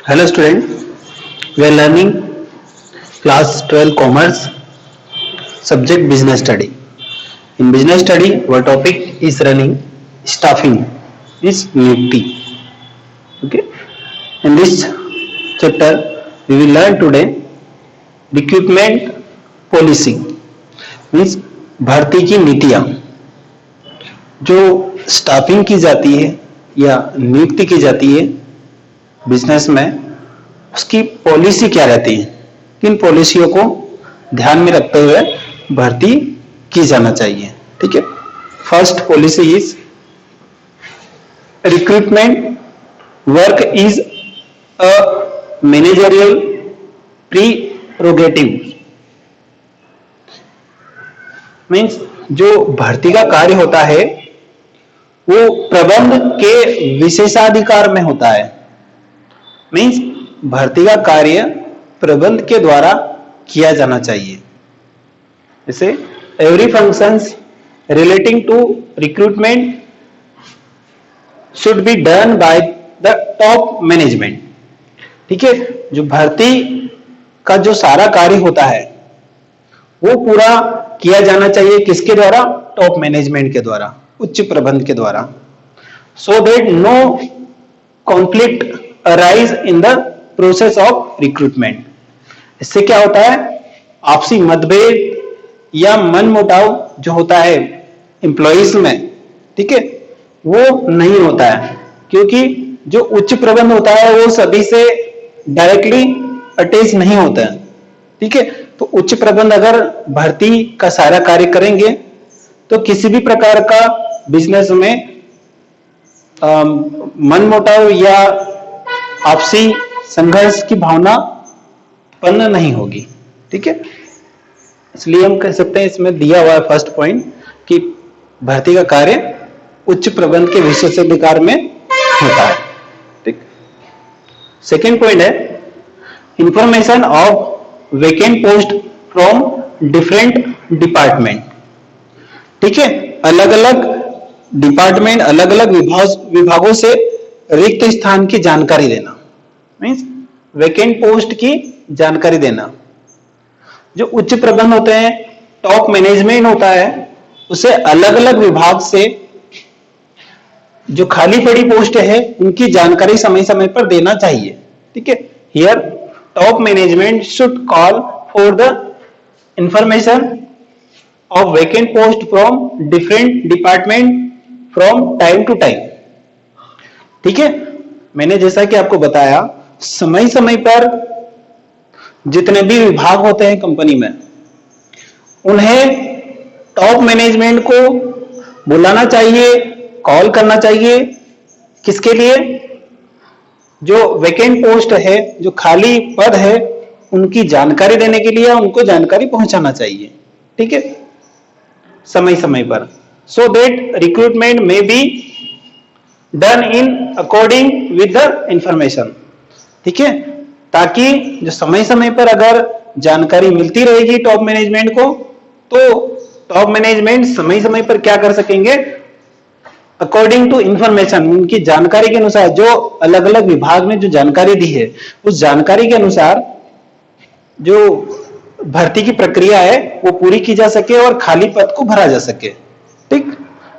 Hello student, we are learning class 12 commerce subject business study. In business study our topic is running staffing is nifty. Okay, in this chapter we will learn today recruitment policy means भर्ती की नीतियां जो staffing की जाती है या नियुक्ति की जाती है बिजनेस में, उसकी पॉलिसी क्या रहती है, किन पॉलिसियों को ध्यान में रखते हुए भर्ती की जाना चाहिए. ठीक है. First policy is recruitment work is a managerial prerogative. Means जो भर्ती का कार्य होता है वो प्रबंध के विशेषाधिकार में होता है. मीन्स भर्ती का कार्य प्रबंध के द्वारा किया जाना चाहिए. जैसे every functions relating to recruitment should be done by the top management. ठीक है. जो भर्ती का जो सारा कार्य होता है वो पूरा किया जाना चाहिए किसके द्वारा? टॉप मैनेजमेंट के द्वारा, उच्च प्रबंध के द्वारा. So that no conflict arise in the process of recruitment. इससे क्या होता है? आपसी मतभेद या मनमुटाव जो होता है एम्प्लॉइज में, ठीक है, वो नहीं होता है, क्योंकि जो उच्च प्रबंध होता है वो सभी से डायरेक्टली अटैच नहीं होता है. ठीक है. तो उच्च प्रबंध अगर भर्ती का सारा कार्य करेंगे तो किसी भी प्रकार का बिजनेस में मनमुटाव या आपसी संघर्ष की भावना उत्पन्न नहीं होगी. ठीक है. इसलिए हम कह सकते हैं इसमें दिया हुआ है फर्स्ट पॉइंट कि भर्ती का कार्य उच्च प्रबंध के विशेषाधिकार में होता है. ठीक. सेकेंड पॉइंट है information of vacant post from different department. ठीक है. अलग अलग डिपार्टमेंट, अलग अलग विभागों से रिक्त स्थान की जानकारी देना. मीन्स वेकेंट पोस्ट की जानकारी देना. जो उच्च प्रबंध होते हैं, टॉप मैनेजमेंट होता है, उसे अलग अलग विभाग से जो खाली पड़ी पोस्ट है उनकी जानकारी समय समय पर देना चाहिए. ठीक है. Here top management should call for the information of vacant post from different department from time to time. ठीक है. मैंने जैसा कि आपको बताया समय समय पर जितने भी विभाग होते हैं कंपनी में, उन्हें टॉप मैनेजमेंट को बुलाना चाहिए, कॉल करना चाहिए. किसके लिए? जो वेकेंट पोस्ट है, जो खाली पद है, उनकी जानकारी देने के लिए उनको जानकारी पहुंचाना चाहिए. ठीक है. समय समय पर. सो दैट रिक्रूटमेंट में be done in according with the information. ठीक है. ताकि जो समय समय पर अगर जानकारी मिलती रहेगी टॉप मैनेजमेंट को, तो टॉप मैनेजमेंट समय समय पर क्या कर सकेंगे? अकॉर्डिंग टू इंफॉर्मेशन, उनकी जानकारी के अनुसार, जो अलग अलग विभाग ने जो जानकारी दी है उस जानकारी के अनुसार जो भर्ती की प्रक्रिया है वो पूरी की जा सके और खाली पद को भरा जा सके. ठीक.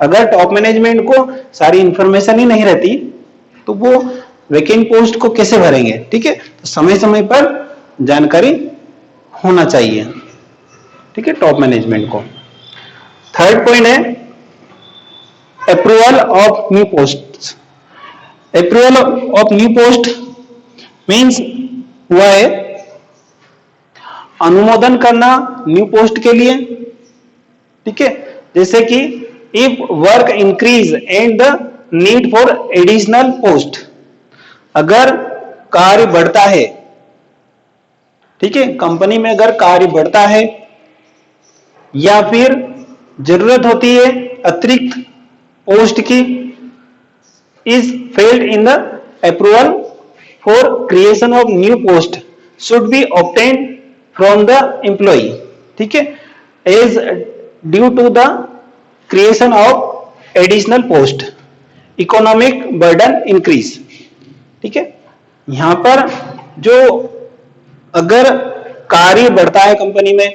अगर टॉप मैनेजमेंट को सारी इंफॉर्मेशन ही नहीं रहती तो वो वेकेंट पोस्ट को कैसे भरेंगे? ठीक है. तो समय समय पर जानकारी होना चाहिए. ठीक है, टॉप मैनेजमेंट को. थर्ड पॉइंट है approval of new post. Approval of new post means हुआ है अनुमोदन करना न्यू पोस्ट के लिए. ठीक है. जैसे कि if work increase and the need for additional post, अगर कार्य बढ़ता है, ठीक है, कंपनी में अगर कार्य बढ़ता है या फिर जरूरत होती है अतिरिक्त पोस्ट की, is failed in the approval for creation of new post should be obtained from the employee. ठीक है. as due to the creation of additional post, economic burden increase. ठीक है. यहां पर जो अगर कार्य बढ़ता है कंपनी में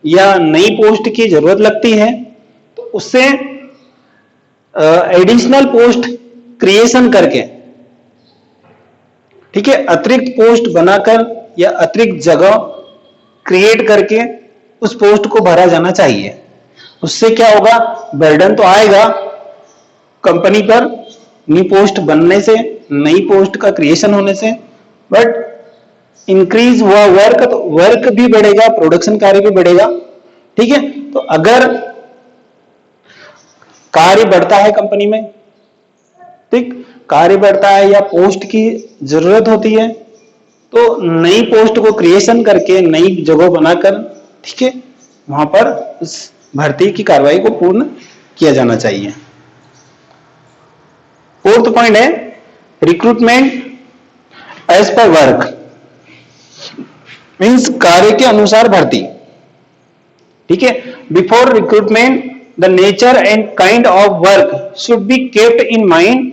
या नई पोस्ट की जरूरत लगती है तो उससे एडिशनल पोस्ट क्रिएशन करके, ठीक है, अतिरिक्त पोस्ट बनाकर या अतिरिक्त जगह क्रिएट करके उस पोस्ट को भरा जाना चाहिए। उससे क्या होगा, बर्डन तो आएगा कंपनी पर नई पोस्ट बनने से, नई पोस्ट का क्रिएशन होने से, बट इंक्रीज हुआ वर्क, तो वर्क भी बढ़ेगा, प्रोडक्शन कार्य भी बढ़ेगा। ठीक है, तो अगर कार्य बढ़ता है कंपनी में, ठीक, कार्य बढ़ता है या पोस्ट की जरूरत होती है तो नई पोस्ट को क्रिएशन करके नई जगह बनाकर, ठीक है, वहां पर उस भर्ती की कार्रवाई को पूर्ण किया जाना चाहिए। फोर्थ पॉइंट है recruitment as per work, means कार्य के अनुसार भर्ती। ठीक है, before recruitment the nature and kind of work should be kept in mind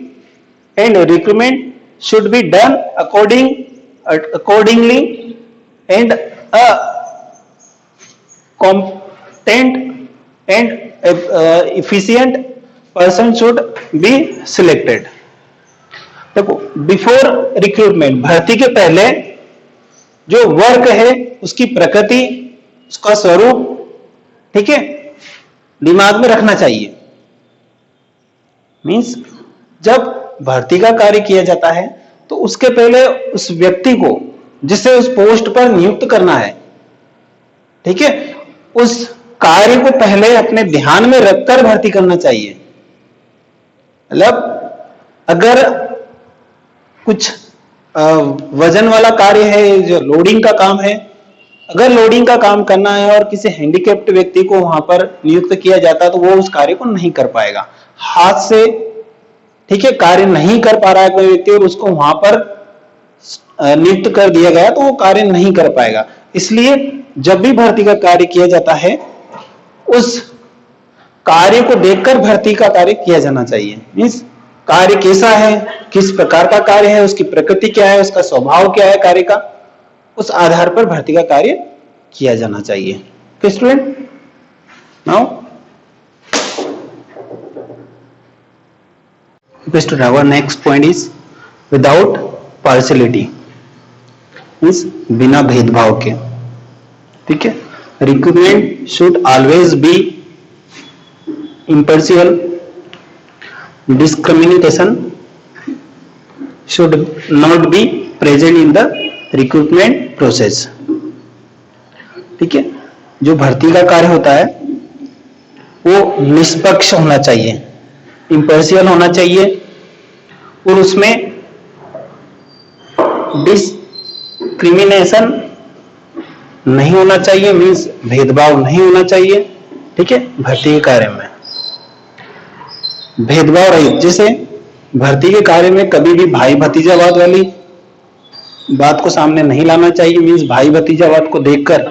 and recruitment should be done accordingly and a competent and efficient person should be selected। देखो, before recruitment, भर्ती के पहले जो वर्क है उसकी प्रकृति, उसका स्वरूप, ठीक है, दिमाग में रखना चाहिए। मींस जब भर्ती का कार्य किया जाता है तो उसके पहले उस व्यक्ति को जिसे उस पोस्ट पर नियुक्त करना है, ठीक है, उस कार्य को पहले अपने ध्यान में रखकर भर्ती करना चाहिए। मतलब अगर कुछ वजन वाला कार्य है, जो लोडिंग का काम है, अगर लोडिंग का काम करना है और किसी हैंडीकैप्ड व्यक्ति को वहां पर नियुक्त किया जाता है तो वो उस कार्य को नहीं कर पाएगा। हाथ से, ठीक है, कार्य नहीं कर पा रहा है कोई व्यक्ति और उसको वहां पर नियुक्त कर दिया गया तो वो कार्य नहीं कर पाएगा। इसलिए जब भी भर्ती का कार्य किया जाता है उस कार्य को देखकर भर्ती का कार्य किया जाना चाहिए। मींस कार्य कैसा है, किस प्रकार का कार्य है, उसकी प्रकृति क्या है, उसका स्वभाव क्या है कार्य का, उस आधार पर भर्ती का कार्य किया जाना चाहिए। Okay student, now student, our next point is without partiality, means बिना भेदभाव के। ठीक है, recruitment should always be impartial, discrimination should not be present in the recruitment process। ठीक है, जो भर्ती का कार्य होता है वो निष्पक्ष होना चाहिए, इम्पार्शियल होना चाहिए और उसमें डिस्क्रिमिनेशन नहीं होना चाहिए, मींस भेदभाव नहीं होना चाहिए। ठीक है, भर्ती के कार्य में भेदभाव रहित, जैसे भर्ती के कार्य में कभी भी भाई भतीजावाद वाली बात को सामने नहीं लाना चाहिए। मींस भाई भतीजावाद को देखकर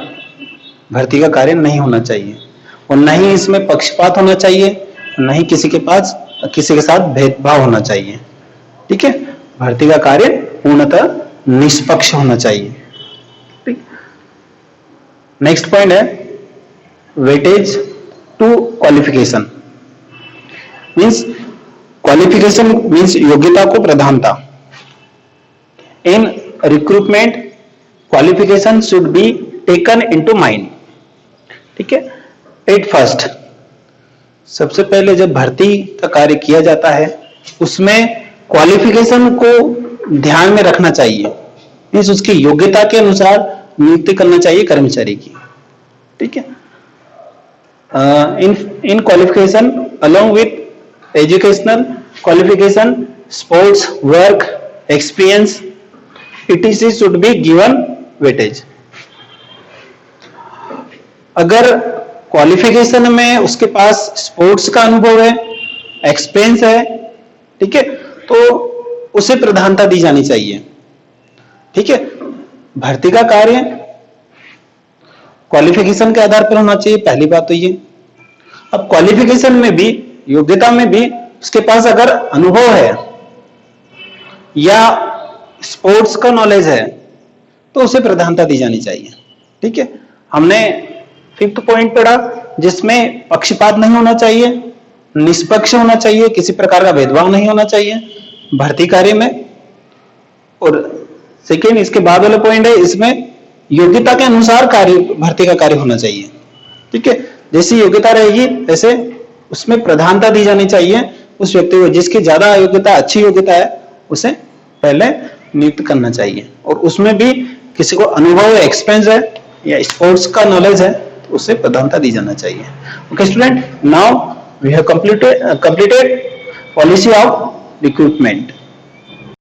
भर्ती का कार्य नहीं होना चाहिए और न ही इसमें पक्षपात होना चाहिए, न ही किसी के साथ भेदभाव होना चाहिए। ठीक है, भर्ती का कार्य पूर्णतः निष्पक्ष होना चाहिए। ठीक, नेक्स्ट पॉइंट है weightage to qualification, means qualification means योग्यता को प्रधानता। In recruitment qualification should be taken into mind. ठीक है, एट फर्स्ट, सबसे पहले जब भर्ती का कार्य किया जाता है उसमें क्वालिफिकेशन को ध्यान में रखना चाहिए, मींस उसकी योग्यता के अनुसार नियुक्ति करना चाहिए कर्मचारी की। ठीक है, इन qualification along with educational qualification, sports, work experience, etc should be given weightage. अगर क्वालिफिकेशन में उसके पास स्पोर्ट्स का अनुभव है, एक्सपीरियंस है, ठीक है, तो उसे प्रधानता दी जानी चाहिए। ठीक है, भर्ती का कार्य क्वालिफिकेशन के आधार पर होना चाहिए, पहली बात तो ये। अब क्वालिफिकेशन में भी, योग्यता में भी उसके पास अगर अनुभव है या स्पोर्ट्स का नॉलेज है तो उसे प्रधानता दी जानी चाहिए। ठीक है, हमने 5th पॉइंट पढ़ा जिसमें पक्षपात नहीं होना चाहिए, निष्पक्ष होना चाहिए, किसी प्रकार का भेदभाव नहीं होना चाहिए भर्ती कार्य में। और सेकेंड, इसके बाद वाला पॉइंट है, इसमें योग्यता के अनुसार कार्य, भर्ती का कार्य होना चाहिए। ठीक है, जैसी योग्यता रहेगी वैसे उसमें प्रधानता दी जानी चाहिए उस व्यक्ति को, जिसकी ज्यादा योग्यता, अच्छी योग्यता है उसे पहले नियुक्त करना चाहिए। और उसमें भी किसी को अनुभव, एक्सपीरियंस है या स्पोर्ट्स का नॉलेज है तो उसे प्रधानता दी जाना चाहिए। Okay student, now we have completed policy of recruitment.